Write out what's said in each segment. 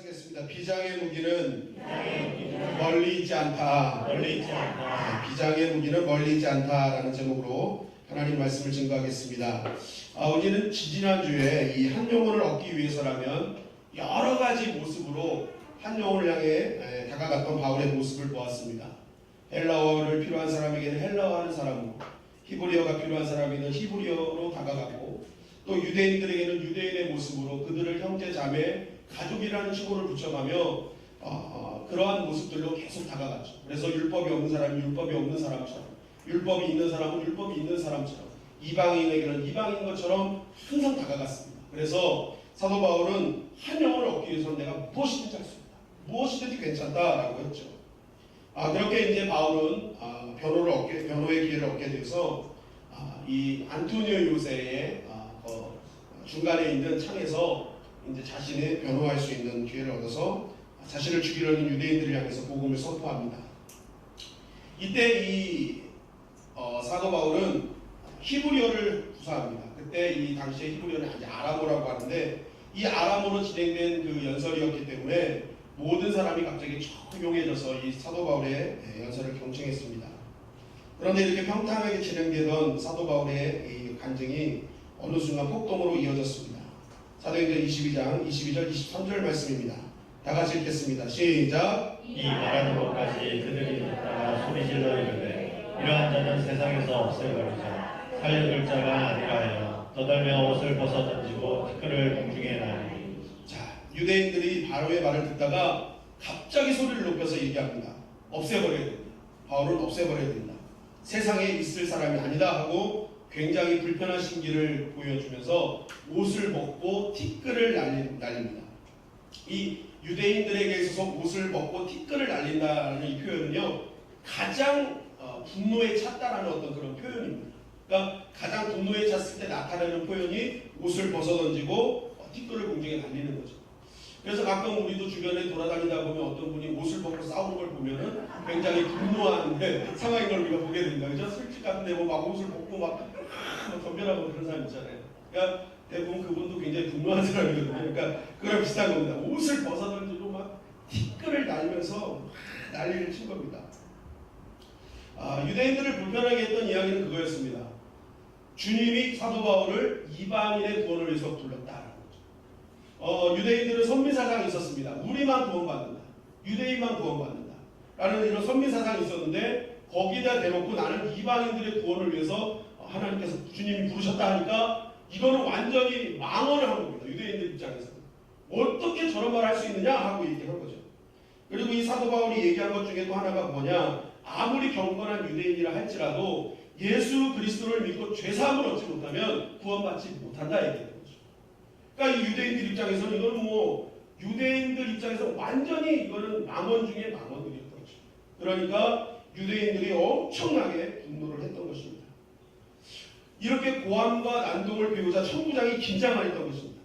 읽겠습니다. 비장의 무기는 멀리 있지 않다. 비장의 무기는 멀리 있지 않다라는 제목으로 하나님 말씀을 증거하겠습니다. 우리는 지지난주에 이 한 영혼을 얻기 위해서라면 여러 가지 모습으로 한 영혼을 향해 다가갔던 바울의 모습을 보았습니다. 헬라어를 필요한 사람에게는 헬라어하는 사람으로, 히브리어가 필요한 사람에게는 히브리어로 다가가고, 또 유대인들에게는 유대인의 모습으로 그들을 형제, 자매, 가족이라는 칭호를 붙여가며 그러한 모습들로 계속 다가갔죠. 그래서 율법이 없는 사람이 율법이 없는 사람처럼, 율법이 있는 사람은 율법이 있는 사람처럼, 이방인에게는 이방인 것처럼 항상 다가갔습니다. 그래서 사도 바울은 한 영혼을 얻기 위해서는 내가 무엇이든지 할 수 있다, 무엇이든지 괜찮다라고 했죠. 그렇게 이제 바울은 변호의 기회를 얻게 돼서 이 안토니오 요새의 중간에 있는 창에서 이제 자신의 변호할 수 있는 기회를 얻어서 자신을 죽이려는 유대인들을 향해서 복음을 선포합니다. 이때 이 사도 바울은 히브리어를 구사합니다. 그때 이 당시에 히브리어는 이제 아람어라고 하는데, 이 아람어로 진행된 그 연설이었기 때문에 모든 사람이 갑자기 조용해져서 이 사도 바울의 연설을 경청했습니다. 그런데 이렇게 평탄하게 진행되던 사도 바울의 이 간증이 어느 순간 폭동으로 이어졌습니다. 사도행전 22장 22절 23절 말씀입니다. 다 같이 읽겠습니다. 시작. 이 말하는 것까지 그들이 듣다가 소리질러 이르되 이러한 자는 세상에서 없애버리자. 살려둘 자가 아니라 하여 떠들며 옷을 벗어 던지고 티끌을 공중에 날리니. 자, 유대인들이 바로의 말을 듣다가 갑자기 소리를 높여서 얘기합니다. 없애버려야 된다. 바울은 없애버려야 된다. 세상에 있을 사람이 아니다 하고 굉장히 불편한 심기를 보여주면서 옷을 벗고 티끌을 날립니다. 이 유대인들에게 있어서 옷을 벗고 티끌을 날린다는 이 표현은요, 가장 분노에 찼다라는 어떤 그런 표현입니다. 그러니까 가장 분노에 찼을 때 나타나는 표현이 옷을 벗어던지고 티끌을 공중에 날리는 거죠. 그래서 가끔 우리도 주변에 돌아다니다 보면 어떤 분이 옷을 벗고 싸우는 걸 보면은 굉장히 분노한 상황인 걸 우리가 보게 됩니다. 그죠? 술집 같은 데 보면 막 옷을 벗고 막 덤벼라고 그런 사람 있잖아요. 그러니까 대부분 그분도 굉장히 분노한 사람이거든요. 그러니까 그랑 비슷한 겁니다. 옷을 벗어던지고 막 티끌을 날면서 난리를 친 겁니다. 유대인들을 불편하게 했던 이야기는 그거였습니다. 주님이 사도 바울을 이방인의 구원을 위해서 불렀다라는 거죠. 유대인들은 선민사상이 있었습니다. 우리만 구원받는다, 유대인만 구원받는다 라는 이런 선민사상이 있었는데, 거기다 대놓고 나는 이방인들의 구원을 위해서 하나님께서 주님이 부르셨다 하니까 이거는 완전히 망언을 한 겁니다. 유대인들 입장에서는 어떻게 저런 말을 할 수 있느냐 하고 얘기한 거죠. 그리고 이 사도 바울이 얘기한 것 중에 또 하나가 뭐냐, 아무리 경건한 유대인이라 할지라도 예수 그리스도를 믿고 죄사함을 얻지 못하면 구원받지 못한다 얘기하는 거죠. 그러니까 이 유대인들 입장에서는 이거는 유대인들 입장에서 완전히 이거는 망언 중에 망언들이었던 거죠. 그러니까 유대인들이 엄청나게 분노를 했던 것입니다. 이렇게 고함과 난동을 피우자 천부장이 긴장하였던 것입니다.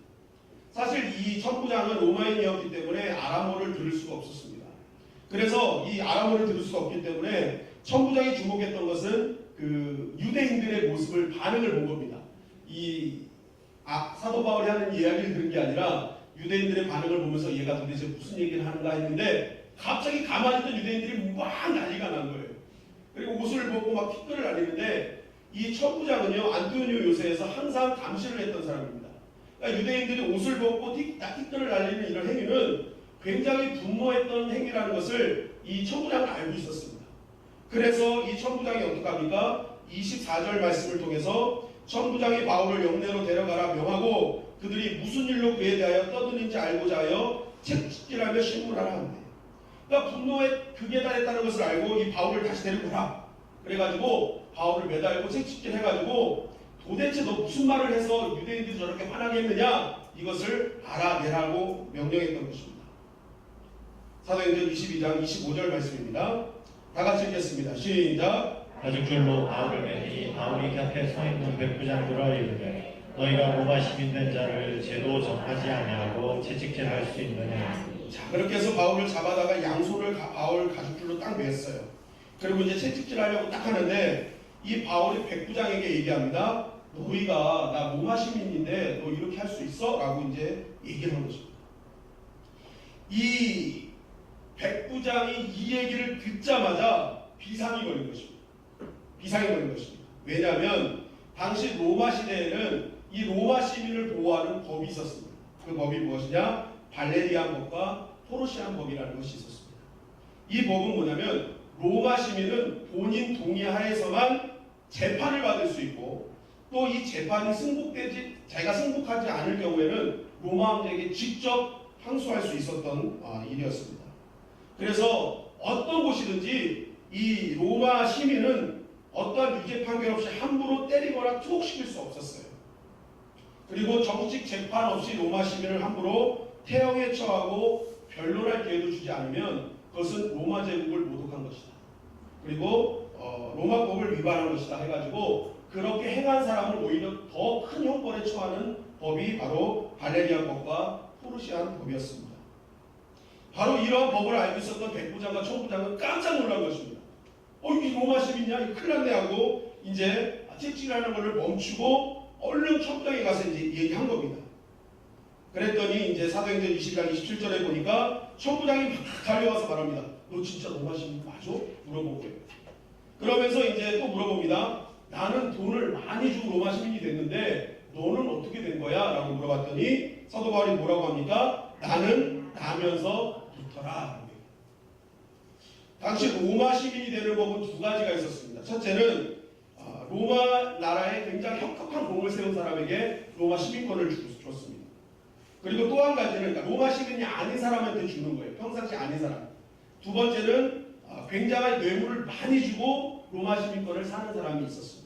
사실 이 천부장은 로마인이었기 때문에 아람어를 들을 수가 없었습니다. 그래서 이 아람어를 들을 수가 없기 때문에 천부장이 주목했던 것은 그 유대인들의 모습을, 반응을 본 겁니다. 사도 바울이 하는 이야기를 들은 게 아니라 유대인들의 반응을 보면서 얘가 도대체 무슨 얘기를 하는가 했는데, 갑자기 가만히 있던 유대인들이 막 난리가 난 거예요. 그리고 옷을 벗고 막 티끌을 날리는데, 이 천부장은요, 안토니오 요새에서 항상 감시를 했던 사람입니다. 그러니까 유대인들이 옷을 벗고 티끌을 날리는 이런 행위는 굉장히 분노했던 행위라는 것을 이 천부장은 알고 있었습니다. 그래서 이 천부장이 어떻게 합니까? 24절 말씀을 통해서 천부장이 바울을 영내로 데려가라 명하고 그들이 무슨 일로 그에 대하여 떠드는지 알고자 하여 채찍질하며 신문하라 합니다. 그러니까 분노에 극에 달했다는 것을 알고 이 바울을 다시 데리고 오라. 그래가지고 바울을 매달고 채찍질 해가지고 도대체 너 무슨 말을 해서 유대인들이 저렇게 화나게 했느냐, 이것을 알아내라고 명령했던 것입니다. 사도행전 22장 25절 말씀입니다. 다 같이 읽겠습니다. 시작. 가죽줄로 바울을 매니 바울이 곁에 서 있는 백부장들을 이르되 너희가 로마 시민된 자를 제도 정하지 아니하고 채찍질할 수 있느냐. 자, 그렇게 해서 바울을 잡아다가 양손을 바울 가죽줄로 딱 맸어요. 그리고 이제 채찍질하려고 딱 하는데, 이 바울이 백부장에게 얘기합니다. 너희가 나 로마 시민인데 너 이렇게 할 수 있어? 라고 이제 얘기를 한 것입니다. 이 백부장이 이 얘기를 듣자마자 비상이 걸린 것입니다. 비상이 걸린 것입니다. 왜냐하면 당시 로마 시대에는 이 로마 시민을 보호하는 법이 있었습니다. 그 법이 무엇이냐? 발레리안 법과 포르시안 법이라는 것이 있었습니다. 이 법은 뭐냐면 로마 시민은 본인 동의하에서만 재판을 받을 수 있고 또 이 재판이 자기가 승복하지 않을 경우에는 로마 황제에게 직접 항소할 수 있었던 일이었습니다. 그래서 어떤 곳이든지 이 로마 시민은 어떠한 유죄 판결 없이 함부로 때리거나 투옥시킬 수 없었어요. 그리고 정식 재판 없이 로마 시민을 함부로 태형에 처하고 변론할 기회도 주지 않으면 그것은 로마 제국을 모독한 것이다. 그리고 로마법을 위반한 것이다 해가지고 그렇게 행한 사람을 오히려 더 큰 형벌에 처하는 법이 바로 발레리안 법과 포르시안 법이었습니다. 바로 이러한 법을 알고 있었던 백부장과 천부장은 깜짝 놀란 것입니다. 이 로마 시민이야? 이거 큰일 났네 하고 이제 채찍질하는 것을 멈추고 얼른 천부장에 가서 이제 얘기한 겁니다. 그랬더니 이제 사도행전 20장 27절에 보니까 천부장이 막 달려와서 말합니다. 너 진짜 로마 시민 맞아? 물어본 거예요. 그러면서 이제 또 물어봅니다. 나는 돈을 많이 주고 로마 시민이 됐는데 너는 어떻게 된 거야? 라고 물어봤더니 사도 바울이 뭐라고 합니까? 나는 나면서 붙어라. 당시 로마 시민이 되는 법은 두 가지가 있었습니다. 첫째는 로마 나라에 굉장히 혁혁한 공을 세운 사람에게 로마 시민권을 줬습니다. 그리고 또 한 가지는 로마 시민이 아닌 사람한테 주는 거예요. 평상시 아닌 사람. 두 번째는 굉장한 뇌물을 많이 주고 로마 시민권을 사는 사람이 있었습니다.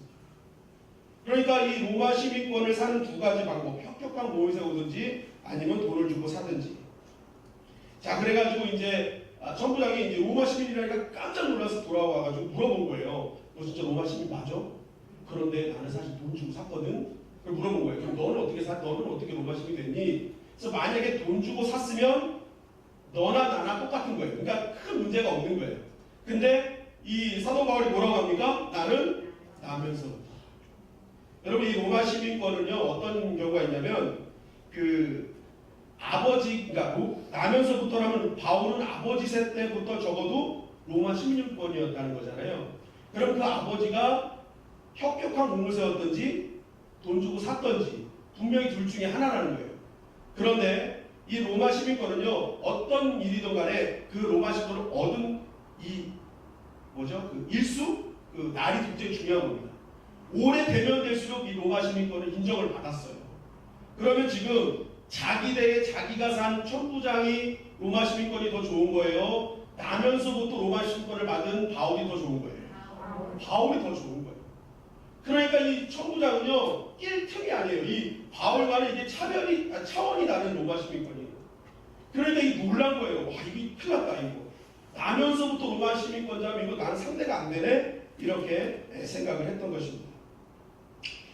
그러니까 이 로마 시민권을 사는 두 가지 방법, 혁혁한 공을 세우든지 아니면 돈을 주고 사든지. 자, 그래가지고 이제 천부장이 이제 로마 시민이라니까 깜짝 놀라서 돌아와가지고 물어본 거예요. 너 진짜 로마 시민 맞아? 그런데 나는 사실 돈 주고 샀거든. 그걸 물어본 거예요. 그럼 너는 어떻게 로마 시민이 됐니? 그래서 만약에 돈 주고 샀으면 너나 나나 똑같은 거예요. 그러니까 큰 문제가 없는 거예요. 근데 이 사도 바울이 뭐라고 합니까? 나는 나면서. 여러분 이 로마 시민권은요 어떤 경우가 있냐면 그러니까 나면서부터라면 바울은 아버지 세 때부터 적어도 로마 시민권이었다는 거잖아요. 그럼 그 아버지가 혁혁한 공을 세웠든지 돈 주고 샀든지 분명히 둘 중에 하나라는 거예요. 그런데 이 로마 시민권은요 어떤 일이든 간에 그 로마 시민권을 얻은 그 일수? 그 날이 굉장히 중요한 겁니다. 오래 되면 될수록 이 로마 시민권은 인정을 받았어요. 그러면 지금 자기 대에 자기가 산 천부장이 로마 시민권이 더 좋은 거예요? 나면서부터 로마 시민권을 받은 바울이 더 좋은 거예요? 바울이 더 좋은 거예요. 그러니까 이 천부장은요 1틈이 아니에요. 이 바울과는 이게 차원이 다른 로마 시민권이에요. 그러니까 이 놀란 거예요. 와 이게 큰일 났다 이거. 나면서부터 로마 시민권자면 이거 나는 상대가 안 되네? 이렇게 생각을 했던 것입니다.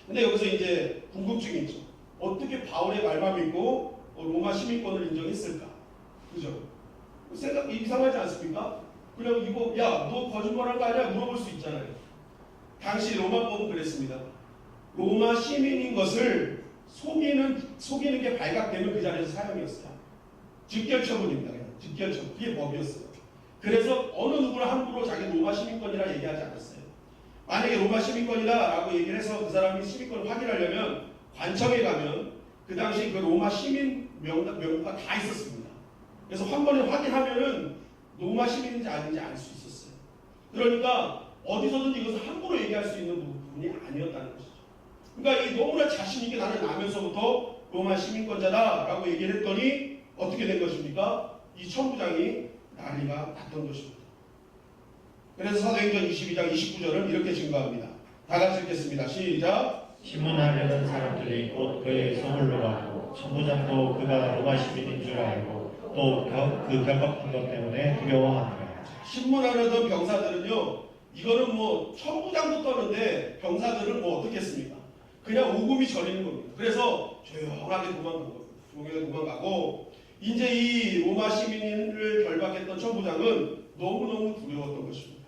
근데 여기서 이제 궁금증이 있죠. 어떻게 바울의 말만 믿고 로마 시민권을 인정했을까? 그죠? 생각 이상하지 않습니까? 그냥 이거 야 너 거짓말한 거 아니야? 물어볼 수 있잖아요. 당시 로마법은 그랬습니다. 로마 시민인 것을 속이는 게 발각되면 그 자리에서 사형이었어요. 직결처분입니다. 직결처분. 그게 법이었어요. 그래서 어느 누구나 함부로 자기 로마 시민권이라 얘기하지 않았어요. 만약에 로마 시민권이다라고 얘기를 해서 그 사람이 시민권을 확인하려면 관청에 가면 그 당시 그 로마 시민 명부가 다 있었습니다. 그래서 한 번에 확인하면은 로마 시민인지 아닌지 알 수 있었어요. 그러니까 어디서든 이것을 함부로 얘기할 수 있는 부분이 아니었다는 것이죠. 그러니까 이 너무나 자신 있게 나는 나면서부터 로마 시민권자다라고 얘기를 했더니 어떻게 된 것입니까? 이 천부장이 난리가 났던 것입니다. 그래서 사도행전 22장 29절은 이렇게 증거합니다. 다 같이 읽겠습니다. 시작. 신문하려는 사람들이 곧 그의 소문로 가고 천부장도 그가 로마 시민인 줄 알고 또 그 결박한 것 때문에 두려워하니라. 신문하려던 병사들은요 이거는 뭐 천부장도 떠는데 병사들은 뭐 어떻게 했습니까? 그냥 오금이 저리는 겁니다. 그래서 조용하게 도망가고 이제 이 로마 시민을 결박했던 천부장은 너무너무 두려웠던 것입니다.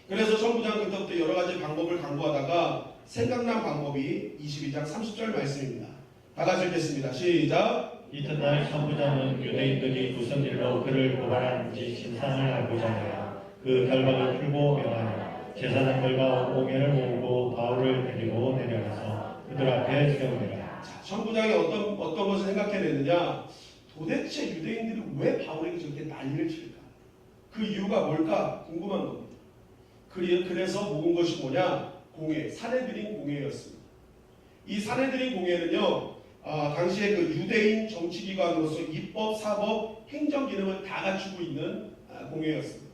그래서 천부장 그때부터 여러 가지 방법을 강구하다가 생각난 방법이 22장 30절 말씀입니다. 다 같이 읽겠습니다. 시작. 이튿날 선부장은 유대인들이 무슨 일로 그를 고발하는지 진상을 알고자 하여 그 결박을 풀고 명하여 제사장들과 옹회를 모으고 바울을 데리고 내려가서 그들 앞에 세우니라. 자, 천부장이 어떤 것을 생각해냈느냐? 도대체 유대인들이 왜 바울에게 저렇게 난리를 칠까? 그 이유가 뭘까 궁금한 겁니다. 그래서 모은 것이 뭐냐? 공회, 사내들인 공회였습니다. 이 사내들인 공회는요, 당시에 그 유대인 정치기관으로서 입법, 사법, 행정 기능을 다 갖추고 있는 공회였습니다.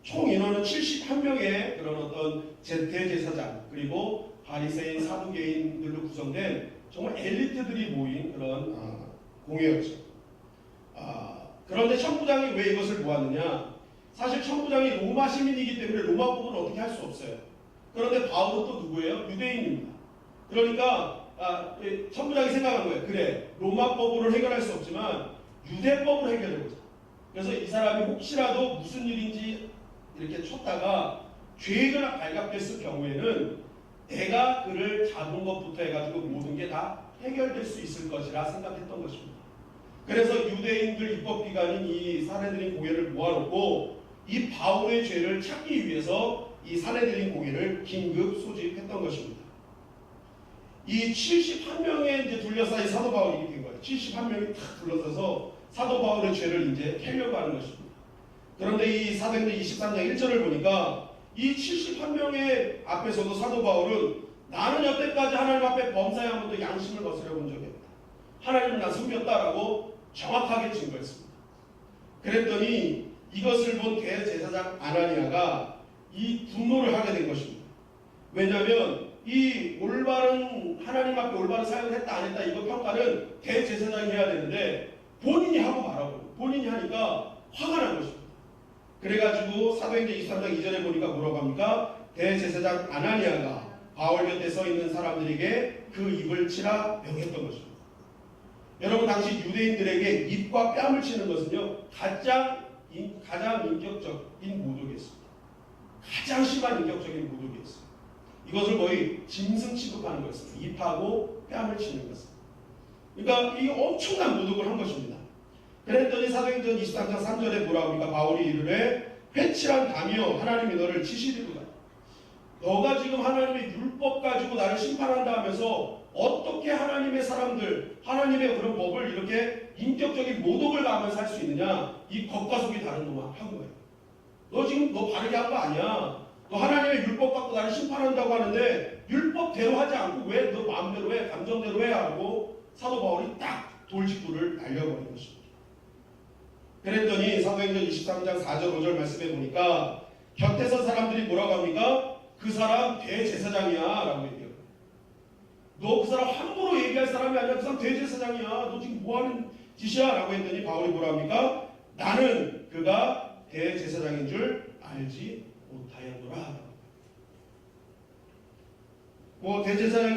총 인원은 71명의 그런 어떤 대제사장 그리고 바리새인, 사두개인들로 구성된 정말 엘리트들이 모인 그런 공회였죠. 그런데 천부장이 왜 이것을 모았느냐? 사실 천부장이 로마 시민이기 때문에 로마법은 어떻게 할 수 없어요. 그런데 바울은 또 누구예요? 유대인입니다. 그러니까 천부장이 생각한 거예요. 그래, 로마법으로 해결할 수 없지만 유대법으로 해결해보자. 그래서 이 사람이 혹시라도 무슨 일인지 이렇게 쳤다가 죄가 발각됐을 경우에는 내가 그를 잡은 것부터 해가지고 모든 게 다 해결될 수 있을 것이라 생각했던 것입니다. 그래서 유대인들 입법기관인 이 사내들인 공회를 모아놓고 이 바울의 죄를 찾기 위해서 이 사내들인 공회를 긴급 소집했던 것입니다. 이 71명에 이제 둘러싸인 사도 바울이 된 거예요. 71명이 탁 둘러서서 사도 바울의 죄를 이제 캐려고 하는 것입니다. 그런데 이 사도행전 23장 1절을 보니까 이 71명의 앞에서도 사도 바울은 나는 여태까지 하나님 앞에 범사에 한 번도 양심을 거스려 본 적이 없다. 하나님을 나 숨겼다라고 정확하게 증거했습니다. 그랬더니 이것을 본 대제사장 아나니아가 이 분노를 하게 된 것입니다. 왜냐하면 이 올바른 하나님 앞에 올바른 사역을 했다 안 했다 이거 평가는 대제사장이 해야 되는데 본인이 하고 말하고 본인이 하니까 화가 난 것입니다. 그래가지고 사도행전 23장 2절에 보니까 뭐라고 합니까? 대제사장 아나니아가 바울 곁에 서 있는 사람들에게 그 입을 치라 명했던 것입니다. 여러분 당시 유대인들에게 입과 뺨을 치는 것은요 가장 인격적인 모독이었습니다. 가장 심한 인격적인 모독이었어요. 이것을 거의 짐승 취급하는 거였습니다. 입하고 뺨을 치는 것은. 그러니까 이게 엄청난 모독을 한 것입니다. 그랬더니 사도행전 23장 3절에 뭐라고 합니까? 바울이 이르되 회칠한 감이여 하나님이 너를 치시리로다. 너가 지금 하나님의 율법 가지고 나를 심판한다 하면서 어떻게 하나님의 사람들, 하나님의 그런 법을 이렇게 인격적인 모독을 가하면서 할 수 있느냐? 이 겉과 속이 다른 놈아 한 거예요. 너 지금 너 바르게 한 거 아니야. 너 하나님의 율법 갖고 나를 심판한다고 하는데 율법대로 하지 않고 왜 너 마음대로 해, 감정대로 해 하고 사도 바울이 딱 돌직구를 날려버린 것입니다. 그랬더니 사도행전 23장 4절 5절 말씀해 보니까 곁에 선 사람들이 뭐라고 합니까? 그 사람 대제사장이야 라고 얘기해요. 너 그 사람 함부로 얘기할 사람이 아니라 그 사람 대제사장이야. 너 지금 뭐하는 짓이야? 라고 했더니 바울이 뭐라 합니까? 나는 그가 대제사장인 줄 알지 못하였노라. 뭐 대제사장이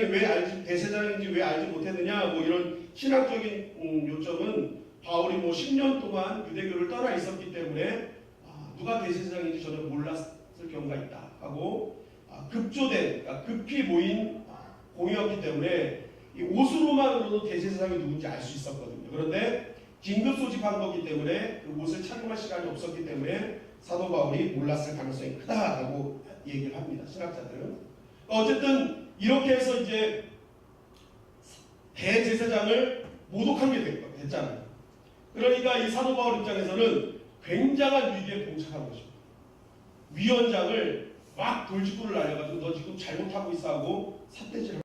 대제사장인지 왜 알지 못했느냐? 뭐 이런 신학적인 요점은 바울이 뭐 10년 동안 유대교를 떠나 있었기 때문에 누가 대제사장인지 전혀 몰랐을 경우가 있다 하고 급조된, 급히 모인 공회였기 때문에 이 옷으로만으로도 대제사장이 누군지 알 수 있었거든요. 그런데 긴급 소집한 거기 때문에 그 옷을 착용할 시간이 없었기 때문에 사도 바울이 몰랐을 가능성이 크다라고 얘기를 합니다. 신학자들은. 어쨌든 이렇게 해서 이제 대제사장을 모독한 게 됐잖아요. 그러니까 이 사도 바울 입장에서는 굉장한 위기에 봉착한 것입니다. 위원장을 막 돌직구를 날려가지고 너 지금 잘못하고 있어 하고 삿대질을.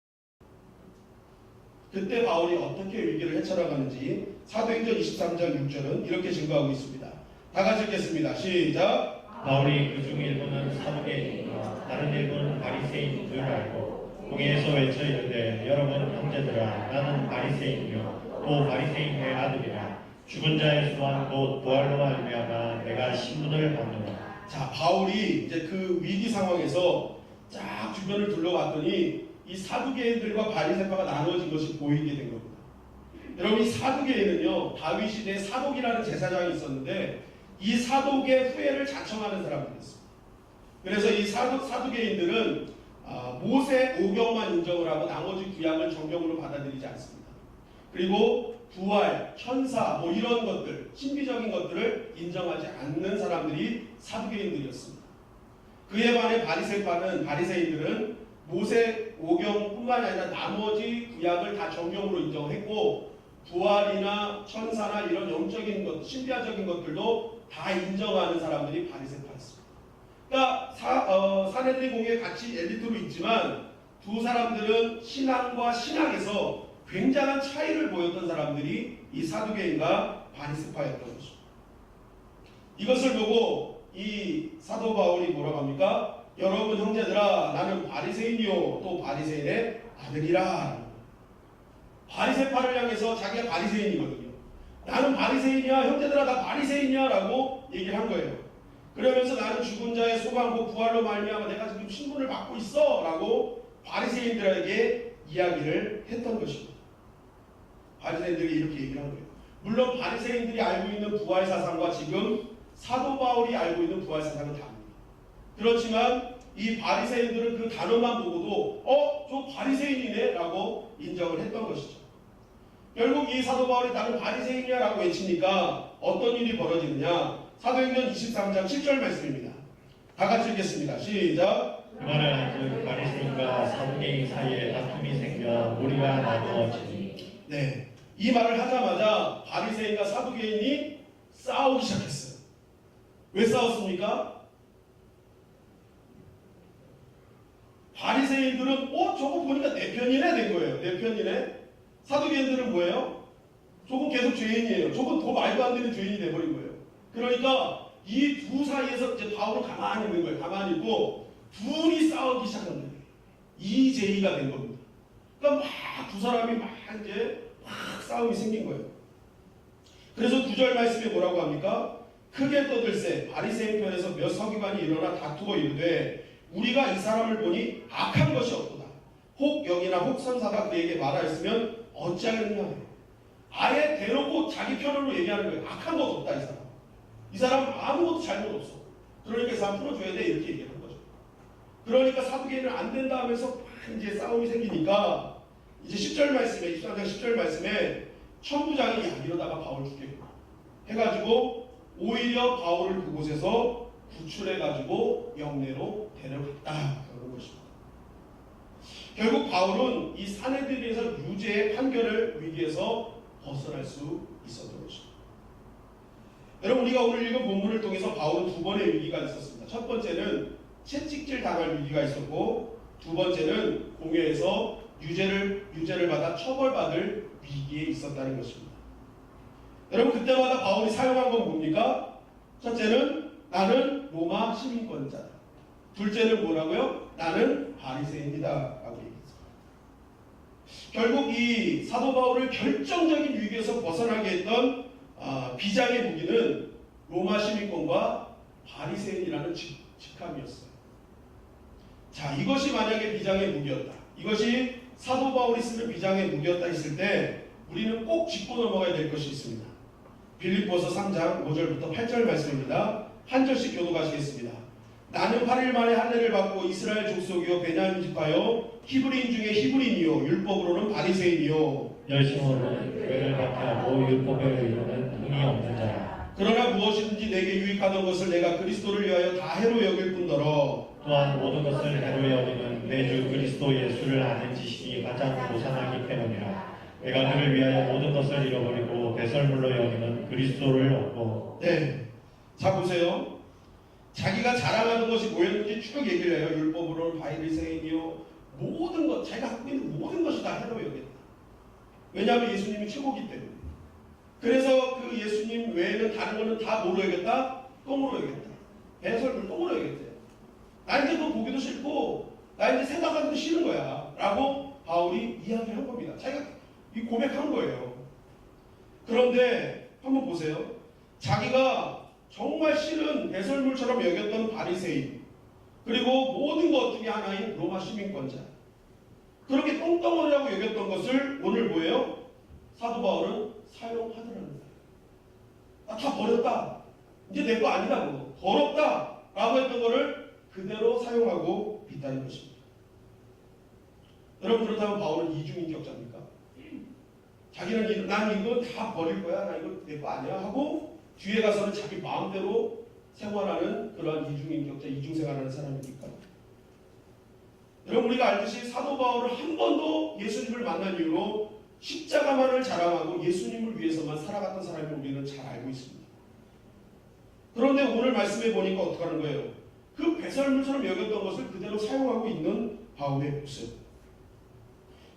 그때 바울이 어떻게 위기를 헤쳐나가는지 사도행전 23장 6절은 이렇게 증거하고 있습니다. 다 같이 읽겠습니다. 시작. 바울이 그중 일부는 사두개인이며 다른 일부는 바리새인인 줄 알고 공회에서 외쳐 이르되 여러분 형제들아 나는 바리새인이며 또 바리새인의 아들이라 죽은 자의 수한 곧 부활로 말미암아 내가 신문을 받노라. 자, 바울이 이제 그 위기 상황에서 쫙 주변을 둘러봤더니 이 사두개인들과 바리새파가 나누어진 것이 보이게 된 겁니다. 여러분 이 사두개인은요 다윗 시대에 사독이라는 제사장이 있었는데 이 사독의 후예를 자청하는 사람들이었습니다. 그래서 이 사두개인들은 모세 오경만 인정을 하고 나머지 구약을 정경으로 받아들이지 않습니다. 그리고 부활, 천사 뭐 이런 것들, 신비적인 것들을 인정하지 않는 사람들이 사두개인들이었습니다. 그에 반해 바리새인들은 모세 오경뿐만 아니라 나머지 구약을 다 정경으로 인정했고 부활이나 천사나 이런 영적인 것, 신비화적인 것들도 다 인정하는 사람들이 바리새파였습니다. 그러니까 사내들이 공에 같이 엘리트로 있지만 두 사람들은 신앙과 신학에서 굉장한 차이를 보였던 사람들이 이 사두개인과 바리새파였던 것입니다. 이것을 보고 이 사도 바울이 뭐라고 합니까? 여러분 형제들아 나는 바리새인이요 또 바리새인의 아들이라. 바리새파를 향해서 자기가 바리새인이거든요. 나는 바리새인이야 형제들아 나 바리새인이야 라고 얘기를 한 거예요. 그러면서 나는 죽은 자의 소망고 부활로 말미암아 내가 지금 신분을 받고 있어 라고 바리새인들에게 이야기를 했던 것입니다. 바리새인들이 이렇게 얘기를 한 거예요. 물론 바리새인들이 알고 있는 부활 사상과 지금 사도 바울이 알고 있는 부활 사상은 다릅니다. 그렇지만 이 바리새인들은 그 단어만 보고도 저 바리새인이네 라고 인정을 했던 것이죠. 결국 이 사도 바울이 나는 바리새인이야 라고 외치니까 어떤 일이 벌어지느냐. 사도행전 23장 7절 말씀입니다. 다 같이 읽겠습니다. 시작. 그 말을 한즉 바리새인과 사두개인 사이에 다툼이 생겨 무리가 나누어지니. 네, 이 말을 하자마자 바리새인과 사두개인이 싸우기 시작했어요. 왜 싸웠습니까? 바리새인들은 저거 보니까 내 편이네 된 거예요. 내 편이네. 사두개인들은 뭐예요? 저건 계속 죄인이에요. 저건 더 말도 안 되는 죄인이 돼버린 거예요. 그러니까 이 두 사이에서 이제 바울은 가만히 있는 거예요. 가만히 있고 둘이 싸우기 시작한 거예요. 이제이가 된 겁니다. 그러니까 막 두 사람이 막 싸움이 생긴 거예요. 그래서 9절 말씀에 뭐라고 합니까? 크게 떠들세 바리새인 편에서 몇 서기관이 일어나 다투고 이르되 우리가 이 사람을 보니 악한 것이 없도다. 혹 영이나 혹 선사가 그에게 말하였으면 어찌하겠느냐. 아예 대놓고 자기 편으로 얘기하는 거예요. 악한 것 없다 이 사람. 이 사람은 아무것도 잘못 없어. 그러니까 이 사람 풀어줘야 돼 이렇게 얘기하는 거죠. 그러니까 사두개인은 안 된다 하면서 이제 싸움이 생기니까 이제 10절 말씀에 23장 10절 말씀에 천부장이 이러다가 바울 죽겠구나 해가지고 오히려 바울을 그곳에서 구출해가지고 영내로 데려갔다 그런 것입니다. 결국 바울은 이 사내들에서 유죄의 판결을 위기에서 벗어날 수 있었던 것입니다. 여러분 우리가 오늘 읽은 본문을 통해서 바울은 두 번의 위기가 있었습니다. 첫 번째는 채찍질 당할 위기가 있었고 두 번째는 공회에서 유죄를 받아 처벌받을 위기에 있었다는 것입니다. 여러분 그때마다 바울이 사용한 건 뭡니까? 첫째는 나는 로마 시민권자다. 둘째는 뭐라고요? 나는 바리새인이다 라고 얘기했습니다. 결국 이 사도 바울을 결정적인 위기에서 벗어나게 했던 비장의 무기는 로마 시민권과 바리새인이라는 직함이었어요. 자, 이것이 만약에 비장의 무기였다. 이것이 사도 바울이 쓰는 비장의 무기였다 했을 때 우리는 꼭 짚고 넘어가야 될 것이 있습니다. 빌립보서 3장 5절부터 8절 말씀입니다. 한 절씩 교독하시겠습니다. 나는 8일 만에 할례를 받고 이스라엘 족속이요 베냐민 지파요 히브리인 중에 히브리인이요 율법으로는 바리새인이요 열심으로는 교회를 박해하고 율법에 이르는 능이 없는 자라. 그러나 무엇이든지 내게 유익하던 것을 내가 그리스도를 위하여 다 해로 여길 뿐더러 또한 모든 것을 해로 여기는 내 주 그리스도 예수를 아는 지식이 가장 고상하기 때문이라. 내가 그를 위하여 모든 것을 잃어버리고 배설물로 여기는 그리스도를 얻고. 네, 자 보세요. 자기가 자랑하는 것이 뭐였는지 쭉 얘기를 해요. 율법으로는 바리새인이요 모든 것 자기가 갖고 있는 모든 것이 다 해로 여겼다. 왜냐하면 예수님이 최고기 때문에. 그래서 그 예수님 외에는 다른 거는 다 뭐로 여겼다? 똥으로 여겼다. 배설물 똥으로 여겼대요. 나 이제 그거 보기도 싫고 나 이제 생각하기도 싫은 거야 라고 바울이 이야기를 한 겁니다. 자기가 고백한 거예요. 그런데 한번 보세요. 자기가 정말 싫은 배설물처럼 여겼던 바리새인 그리고 모든 것 중에 하나인 로마 시민권자 그렇게 똥덩어리라고 여겼던 것을 오늘 뭐예요? 사도 바울은 사용하더라는 거예요. 다 버렸다. 이제 내 거 아니라고. 더럽다. 라고 했던 거를 그대로 사용하고 있다는 것입니다. 여러분 그렇다면 바울은 이중인격자입니까? 자기는 난 이거 다 버릴 거야. 나 이거 내 거 아니야 하고 뒤에 가서는 자기 마음대로 생활하는 그러한 이중인격자, 이중생활하는 사람이니까. 여러분 우리가 알듯이 사도 바울은 한 번도 예수님을 만난 이후로 십자가만을 자랑하고 예수님을 위해서만 살아갔던 사람을 우리는 잘 알고 있습니다. 그런데 오늘 말씀해 보니까 어떻게 하는 거예요? 그 배설물처럼 여겼던 것을 그대로 사용하고 있는 바울의 모습.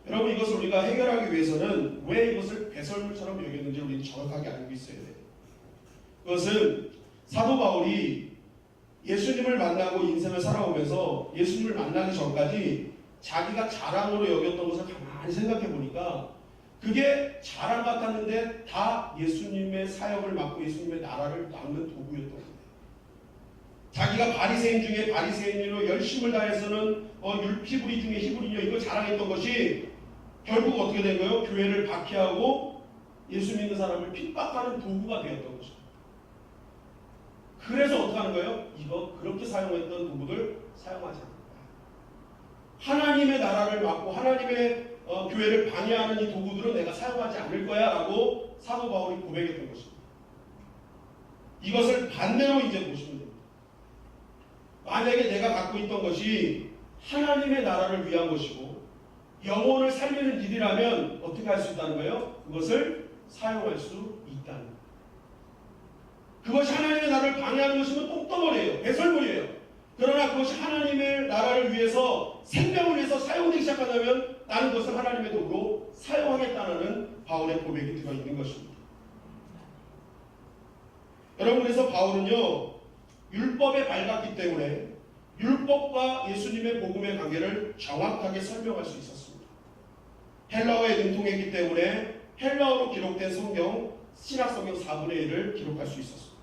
여러분 이것을 우리가 해결하기 위해서는 왜 이것을 배설물처럼 여겼는지 우리는 정확하게 알고 있어야 돼요. 그것은 사도 바울이 예수님을 만나고 인생을 살아오면서 예수님을 만나기 전까지 자기가 자랑으로 여겼던 것을 가만히 생각해 보니까 그게 자랑 같았는데 다 예수님의 사역을 맡고 예수님의 나라를 막는 도구였던 거예요. 자기가 바리새인 중에 바리새인으로 열심을 다해서는 율피부리 중에 히브리녀 이걸 자랑했던 것이 결국 어떻게 된 거예요? 교회를 박해하고 예수 믿는 사람을 핍박하는 도구가 되었던 것이죠. 그래서 어떻게 하는 거예요? 이거 그렇게 사용했던 도구들 사용하지 않는다. 하나님의 나라를 막고 하나님의 교회를 방해하는 이 도구들은 내가 사용하지 않을 거야 라고 사도 바울이 고백했던 것입니다. 이것을 반대로 이제 보시면 됩니다. 만약에 내가 갖고 있던 것이 하나님의 나라를 위한 것이고 영혼을 살리는 일이라면 어떻게 할 수 있다는 거예요? 그것을 사용할 수 있다는 거예요. 그것이 하나님의 나라를 방해하는 것이면 똥덩어리예요. 배설물이에요. 그러나 그것이 하나님의 나라를 위해서 생명을 위해서 사용되기 시작한다면 나는 그것을 하나님의 도구로 사용하겠다는 바울의 고백이 들어있는 것입니다. 여러분 그래서 바울은요 율법에 밝았기 때문에 율법과 예수님의 복음의 관계를 정확하게 설명할 수 있었습니다. 헬라어에 능통했기 때문에 헬라어로 기록된 성경 신약성경 4분의 1을 기록할 수 있었습니다.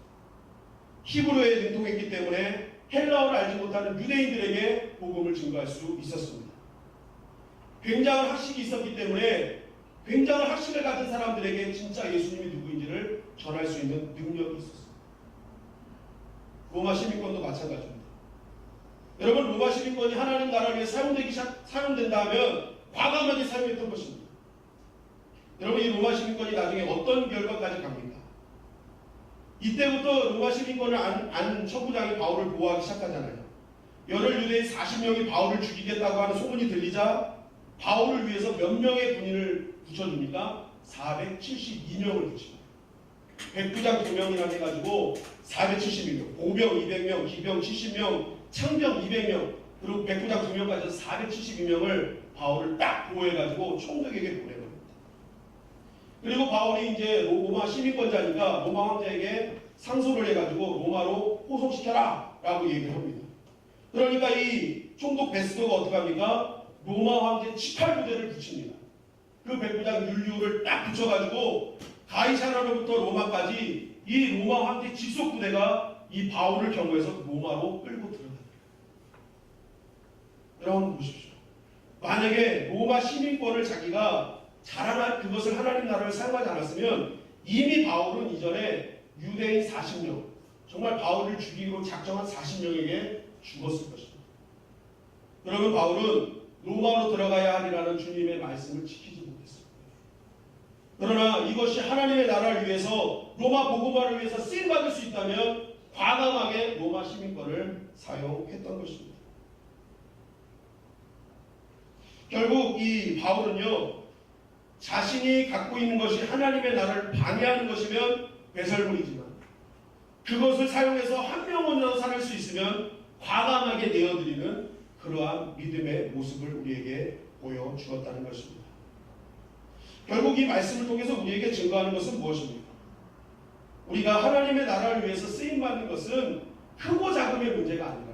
히브리어에 능통했기 때문에 헬라어를 알지 못하는 유대인들에게 복음을 증거할 수 있었습니다. 굉장한 학식이 있었기 때문에 굉장한 학식을 가진 사람들에게 진짜 예수님이 누구인지를 전할 수 있는 능력이 있었습니다. 로마 시민권도 마찬가지입니다. 여러분 로마 시민권이 하나님 나라를 위해 사용된다 하면 과감하게 사용했던 것입니다. 여러분 이 로마 시민권이 나중에 어떤 결과까지 갑니까? 이때부터 로마 시민권을 안 천부장이 바울을 보호하기 시작하잖아요. 열혈 유대인 40명이 바울을 죽이겠다고 하는 소문이 들리자 바울을 위해서 몇 명의 군인을 붙여줍니까? 472명을 붙입니다. 백부장 2명이나 해가지고 472명, 보병 200명, 기병 70명, 창병 200명, 그리고 백부장 2명까지 해서 472명을 바울을 딱 보호해가지고 총독에게 보내버립니다. 그리고 바울이 이제 로마 시민권자니까 로마 황제에게 상소를 해가지고 로마로 호송시켜라 라고 얘기를 합니다. 그러니까 이 총독 베스도가 어떻게 합니까? 로마 황제 18부대를 붙입니다. 그 백부장 율리오를 딱 붙여가지고 가이사라로부터 로마까지 이 로마 황제 직속 부대가 이 바울을 경고해서 로마로 끌고 들어갑니다. 여러분 보십시오. 만약에 로마 시민권을 자기가 자랑할 그것을 하나님 나라를 사용하지 않았으면 이미 바울은 이전에 유대인 40명, 정말 바울을 죽이기로 작정한 40명에게 죽었을 것입니다. 그러면 바울은 로마로 들어가야 하리라는 주님의 말씀을 지키지 못했습니다. 그러나 이것이 하나님의 나라를 위해서 로마 복음화를 위해서 쓰임받을 수 있다면 과감하게 로마 시민권을 사용했던 것입니다. 결국 이 바울은요 자신이 갖고 있는 것이 하나님의 나라를 방해하는 것이면 배설물이지만 그것을 사용해서 한 명원이라도 살릴 수 있으면 과감하게 내어드리는 그러한 믿음의 모습을 우리에게 보여주었다는 것입니다. 결국 이 말씀을 통해서 우리에게 증거하는 것은 무엇입니까? 우리가 하나님의 나라를 위해서 쓰임받는 것은 크고 작음의 문제가 아니라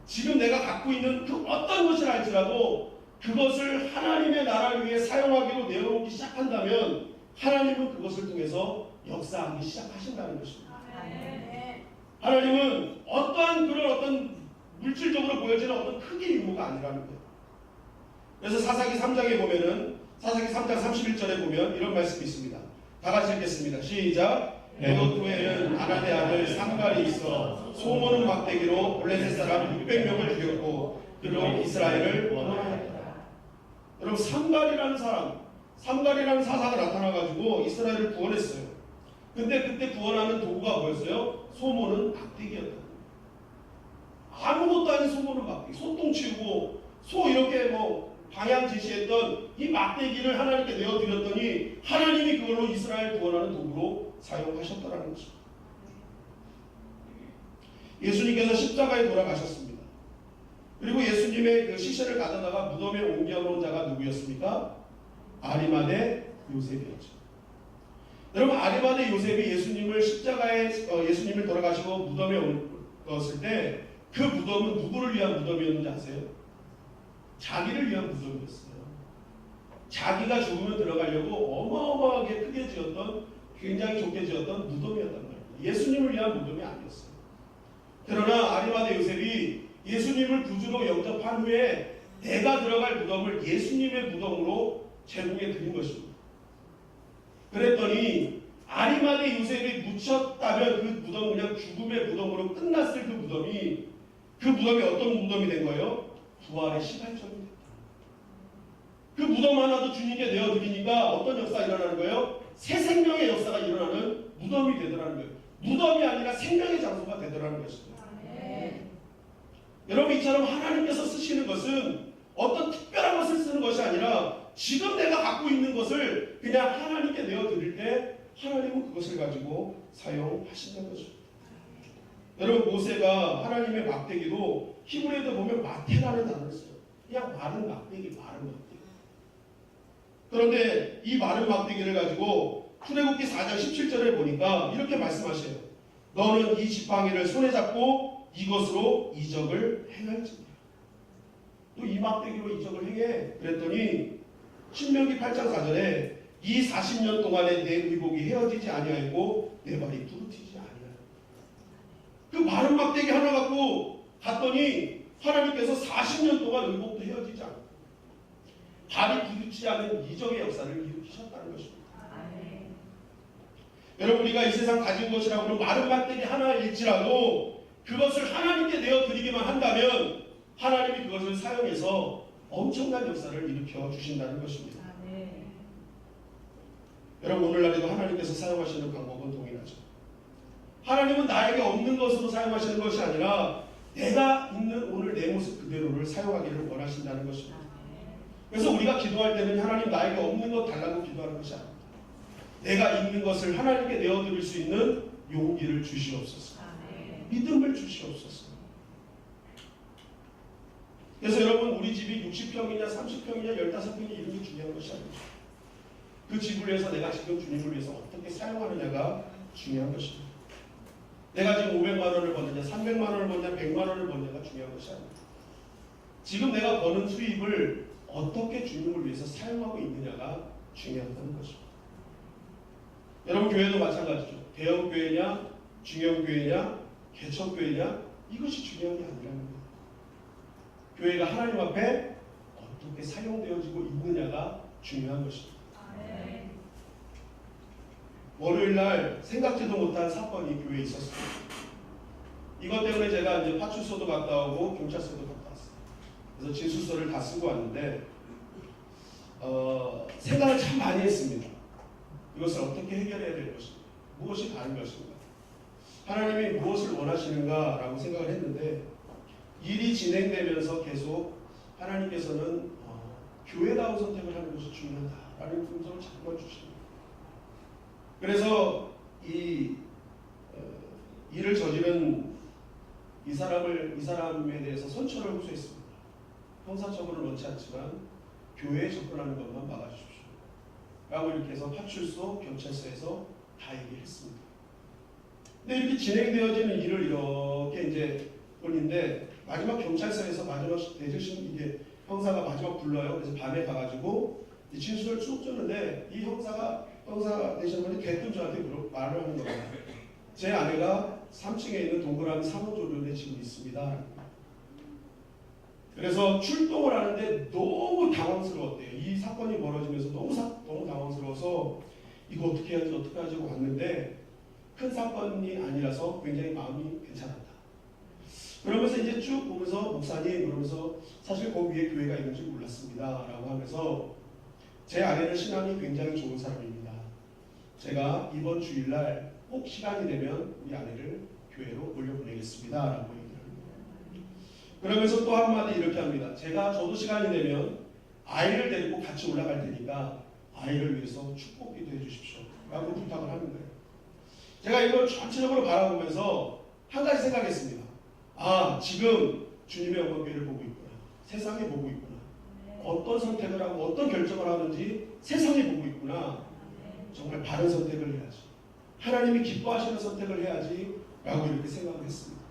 지금 내가 갖고 있는 그 어떤 것을 알지라도 그것을 하나님의 나라를 위해 사용하기로 내어놓기 시작한다면 하나님은 그것을 통해서 역사하기 시작하신다는 것입니다. 하나님은 어떠한 그런 어떤 물질적으로 보여지는 어떤 크기 유무가 아니라는 거예요. 그래서 사사기 3장에 보면은 사사기 3장 31절에 보면 이런 말씀이 있습니다. 다 같이 읽겠습니다. 시작. 에도토에는 아나데 아들 삼갈이 있어 소모는 막대기로 블레셋 사람 600명을 죽였고 그로 이스라엘을 원하였다. 여러분 삼갈이라는 사람, 삼갈이라는 사사가 나타나가지고 이스라엘을 구원했어요. 근데 그때 구원하는 도구가 뭐였어요? 소모는 막대기였다. 아무것도 아닌 소모는 막대기. 소똥 치우고 소 이렇게 뭐 방향 제시했던 이 막대기를 하나님께 내어드렸더니 하나님이 그걸로 이스라엘 구원하는 도구로 사용하셨다라는 것입니다. 예수님께서 십자가에 돌아가셨습니다. 그리고 예수님의 그 시신을 가져다가 무덤에 옮겨놓은 자가 누구였습니까? 아리마대 요셉이었죠. 여러분, 아리마대 요셉이 예수님을 십자가에 예수님을 돌아가시고 무덤에 넣었을 때 그 무덤은 누구를 위한 무덤이었는지 아세요? 자기를 위한 무덤이었어요. 자기가 죽으면 들어가려고 어마어마하게 크게 지었던, 굉장히 좁게 지었던 무덤이었단 말이에요. 예수님을 위한 무덤이 아니었어요. 그러나 아리마대 요셉이 예수님을 구주로 영접한 후에 내가 들어갈 무덤을 예수님의 무덤으로 제공해 드린 것입니다. 그랬더니 아리마대 요셉이 묻혔다면 그 무덤은 그냥 죽음의 무덤으로 끝났을 그 무덤이 어떤 무덤이 된 거예요? 부활의 시발점이 됐다. 그 무덤 하나도 주님께 내어드리니까 어떤 역사가 일어나는 거예요? 새 생명의 역사가 일어나는 무덤이 되더라는 거예요. 무덤이 아니라 생명의 장소가 되더라는 것입니다. 여러분, 이처럼 하나님께서 쓰시는 것은 어떤 특별한 것을 쓰는 것이 아니라 지금 내가 갖고 있는 것을 그냥 하나님께 내어드릴 때 하나님은 그것을 가지고 사용하신다는 것입니다. 여러분, 모세가 하나님의 막대기로 히브리어도 보면 마테라는 단어를 써요. 그냥 마른 막대기, 마른 막대기. 그런데 이 마른 막대기를 가지고 출애굽기 4장 17절에 보니까 이렇게 말씀하셔요. 너는 이 지팡이를 손에 잡고 이것으로 이적을 행할지니라. 또 이 막대기로 이적을 행해. 그랬더니 신명기 8장 4절에 이 40년 동안에 내 의복이 헤어지지 아니하였고 내 발이 부르트지 아니하였고. 그 마른 막대기 하나 갖고 갔더니 하나님께서 40년 동안 의복도 헤어지지 않고 발이 부르지 않은 이적의 역사를 일으키셨다는 것입니다. 여러분, 우리가 이 세상 가진 것이라고 하면 마른 막대기 하나일지라도 그것을 하나님께 내어드리기만 한다면 하나님이 그것을 사용해서 엄청난 역사를 일으켜 주신다는 것입니다. 여러분, 오늘날에도 하나님께서 사용하시는 방법은 동일하죠. 하나님은 나에게 없는 것으로 사용하시는 것이 아니라 내가 있는 오늘 내 모습 그대로를 사용하기를 원하신다는 것입니다. 그래서 우리가 기도할 때는 하나님 나에게 없는 것 달라고 기도하는 것이 아닙니다. 내가 있는 것을 하나님께 내어드릴 수 있는 용기를 주시옵소서. 믿음을 주시옵소서. 그래서 여러분, 우리 집이 60평이냐 30평이냐 15평이냐 이런 게 중요한 것이 아니죠. 그 집을 위해서 내가 지금 주님을 위해서 어떻게 사용하느냐가 중요한 것입니다. 내가 지금 500만 원을 버느냐 300만 원을 버느냐 100만 원을 버느냐가 중요한 것이 아닙니다. 지금 내가 버는 수입을 어떻게 주님을 위해서 사용하고 있느냐가 중요하다는 것입니다. 여러분, 교회도 마찬가지죠. 대형교회냐 중형교회냐 개척교회냐 이것이 중요한 게 아니라는 거예요. 교회가 하나님 앞에 어떻게 사용되어지고 있느냐가 중요한 것입니다. 월요일날 생각지도 못한 사건이 교회에 있었습니다. 이것 때문에 제가 이제 파출소도 갔다 오고 경찰서도 갔다 왔어요. 그래서 진술서를 다 쓰고 왔는데 생각을 참 많이 했습니다. 이것을 어떻게 해결해야 될 것인가, 무엇이 다른 것인가, 하나님이 무엇을 원하시는가라고 생각을 했는데 일이 진행되면서 계속 하나님께서는 교회다운 선택을 하는 것이 중요하다라는 음성을 자꾸만 주십니다. 그래서 이 일을 저지른 이 사람에 대해서 선처를 호소했습니다. 형사처벌을 원치 않지만 교회에 접근하는 것만 막아주십시오. 라고 이렇게 해서 파출소, 경찰서에서 다 얘기했습니다. 근데 이렇게 진행되어지는 일을 이렇게 이제 보는데 마지막 경찰서에서 마지막 대주신 이게 형사가 마지막 불러요. 그래서 밤에 가가지고 진술을 쭉 줬는데 이 형사 되시는 분이 대뜸 저한테 말을 하는 겁니다. 제 아내가 3층에 있는 동그라미 산후조리원에 지금 있습니다. 그래서 출동을 하는데 너무 당황스러웠대요. 이 사건이 벌어지면서 너무 당황스러워서 이거 어떻게 해야지 하고 왔는데 큰 사건이 아니라서 굉장히 마음이 괜찮았다. 그러면서 이제 쭉 보면서 목사님 그러면서 사실 그 위에 교회가 있는지 몰랐습니다 라고 하면서 제 아내는 신앙이 굉장히 좋은 사람입니다. 제가 이번 주일날 꼭 시간이 되면 우리 아내를 교회로 올려보내겠습니다 라고 얘기를 합니다. 그러면서 또 한마디 이렇게 합니다. 저도 시간이 되면 아이를 데리고 같이 올라갈 테니까 아이를 위해서 축복기도 해주십시오 라고 부탁을 하는 거예요. 제가 이걸 전체적으로 바라보면서 한 가지 생각했습니다. 지금 주님의 영광교회를 보고 있구나. 세상에 보고 있구나. 어떤 선택을 하고 어떤 결정을 하는지 세상에 보고 있구나. 정말 바른 선택을 해야지. 하나님이 기뻐하시는 선택을 해야지 라고 이렇게 생각을 했습니다.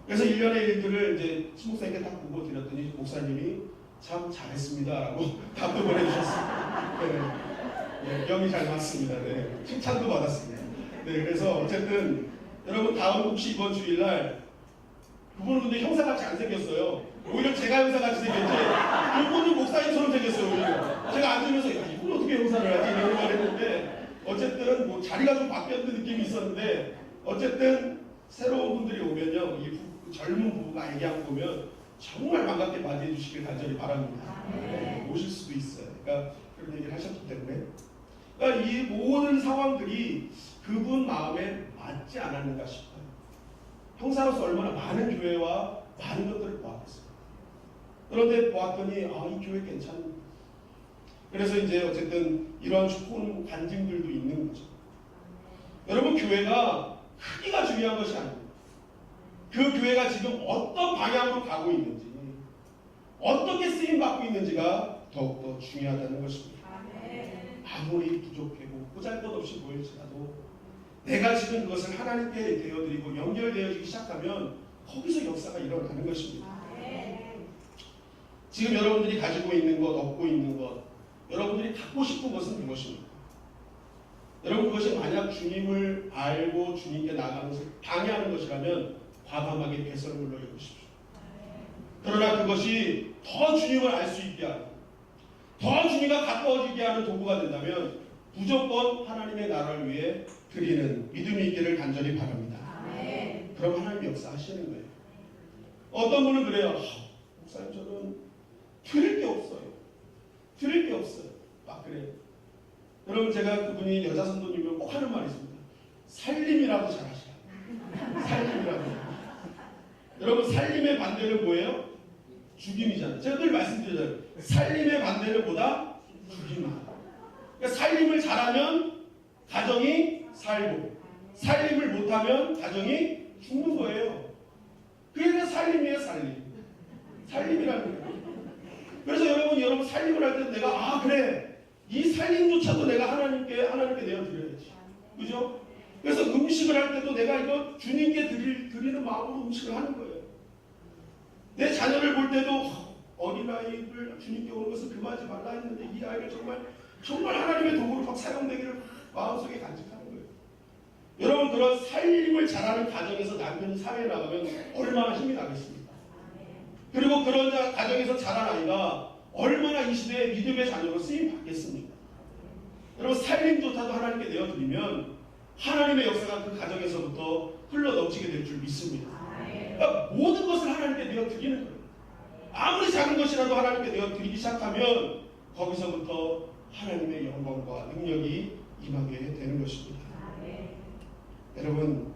그래서 일련의 일들을 이제 신목사님께 딱 보고 드렸더니 목사님이 참 잘했습니다 라고 답도 보내주셨습니다. 네, 영이 잘 맞습니다. 네, 칭찬도 받았습니다. 네, 그래서 어쨌든 여러분 다음 혹시 이번 주일날 그분은 근데 형사같이 안 생겼어요. 오히려 제가 형사같이 생겼지 그분은 목사님처럼 생겼어요. 오히려 제가 앉으면서 이분 어떻게 형사를 하지 이런 걸 했는데 어쨌든 뭐 자리가 좀 바뀌었던 느낌이 있었는데 어쨌든 새로운 분들이 오면요 이 젊은 부부가 얘기한 거 보면 정말 반갑게 맞이해 주시길 간절히 바랍니다. 네, 오실 수도 있어요. 그러니까 그런 얘기를 하셨기 때문에 그러니까 이 모든 상황들이 그분 마음에 맞지 않았는가 싶어요. 형사로서 얼마나 많은 교회와 많은 것들을 보았겠어요. 그런데 보았더니 이 교회 괜찮은. 그래서 이제 어쨌든 이런 좋은 간증들도 있는 거죠. 여러분 교회가 크기가 중요한 것이 아닙니다. 그 교회가 지금 어떤 방향으로 가고 있는지 어떻게 쓰임 받고 있는지가 더욱더 중요하다는 것입니다. 아무리 부족하고 보잘것없이 보일지라도 내가 지금 그것을 하나님께 되어드리고 연결되어지기 시작하면 거기서 역사가 일어나는 것입니다. 지금 여러분들이 가지고 있는 것, 얻고 있는 것, 여러분들이 갖고 싶은 것은 무엇입니까? 여러분 그것이 만약 주님을 알고 주님께 나가는 것을 방해하는 것이라면 과감하게 개선을 여기십시오. 그러나 그것이 더 주님을 알 수 있게 하고 더 주님과 가까워지게 하는 도구가 된다면 무조건 하나님의 나라를 위해 드리는 믿음이 있기를 간절히 바랍니다. 그럼 하나님이 역사하시는 거예요. 어떤 분은 그래요. 목사님 저는 드릴 게 없어요. 드릴 게 없어요. 막 그래요. 여러분 제가 그분이 여자 성도님이면 꼭 하는 말이 있습니다. 살림이라도 잘하시라. 살림이라도. 여러분 살림의 반대는 뭐예요? 죽임이잖아요. 제가 늘 말씀드리잖아요. 살림의 반대는 뭐다? 죽임이다. 그러니까 살림을 잘하면 가정이 살고 살림을 못하면 가정이 죽는 거예요. 그게 살림이에요. 살림이라는 거예요. 그래서 여러분 살림을 할 때 내가 그래 이 살림조차도 내가 하나님께 내어드려야지. 그죠? 그래서 음식을 할 때도 내가 이거 주님께 드리는 마음으로 음식을 하는 거예요. 내 자녀를 볼 때도 어린아이를 주님께 오는 것을 금하지 말라 했는데 이 아이를 정말 하나님의 도구로 막 사용되기를 마음속에 간직하는 거예요. 여러분 그런 살림을 잘하는 가정에서 남편이 사회에 나가면 얼마나 힘이 나겠습니까? 그리고 그런 가정에서 자란 아이가 얼마나 이 시대에 믿음의 자녀로 쓰임 받겠습니까? 여러분 살림조차도 하나님께 내어드리면 하나님의 역사가 그 가정에서부터 흘러넘치게 될 줄 믿습니다. 그러니까 모든 것을 하나님께 내어드리는 거예요. 아무리 작은 것이라도 하나님께 내어드리기 시작하면 거기서부터 하나님의 영광과 능력이 임하게 되는 것입니다. 여러분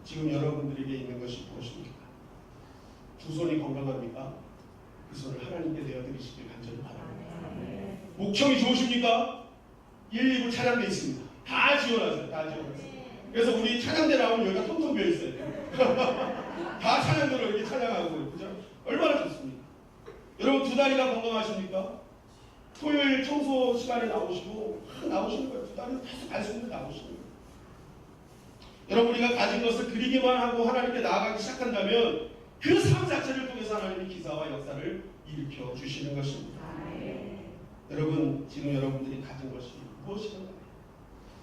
지금 여러분들에게 있는 것이 무엇입니까? 두 손이 건강합니까? 그 손을 하나님께 내어드리시길 간절히 바랍니다. 목청이 좋으십니까? 1, 2부 찬양대 있습니다. 다 지원하세요. 그래서 우리 찬양대 나오면 여기가 텅텅 비어 있어요. 다 찬양대로 이렇게 찬양하고 그죠? 얼마나 좋습니까? 여러분 두 다리가 건강하십니까? 토요일 청소 시간에 나오시고 나오시는 거예요. 두 다리는 계속 갈 수 있는 나오시는 거예요. 여러분 우리가 가진 것을 드리기만 하고 하나님께 나아가기 시작한다면 그 삶 자체를 통해서 하나님이 기사와 역사를 일으켜 주시는 것입니다. 여러분 지금 여러분들이 가진 것이 무엇인가요?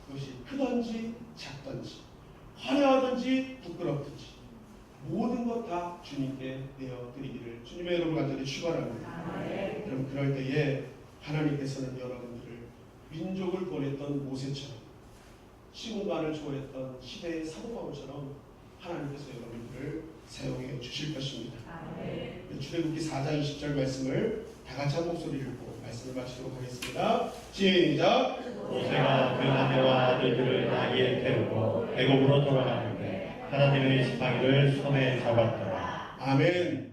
그것이 크든지 작든지 화려하든지 부끄럽든지 모든 것 다 주님께 내어드리기를 주님의 이름으로 간절히 축원합니다. 여러분 그럴 때에 하나님께서는 여러분들을 민족을 구원했던 모세처럼 시공간을 초월했던 시대의 사도 바울처럼 하나님께서 여러분들을 사용해 주실 것입니다. 출애굽기 4장 20절 말씀을 다 같이 한 목소리를 읽고 말씀을 마치도록 하겠습니다. 시작. 모세가 그 아내와 아들들을 나귀에 태우고 애굽으로 돌아가는데 하나님의 지팡이를 손에 잡았더라. 아멘.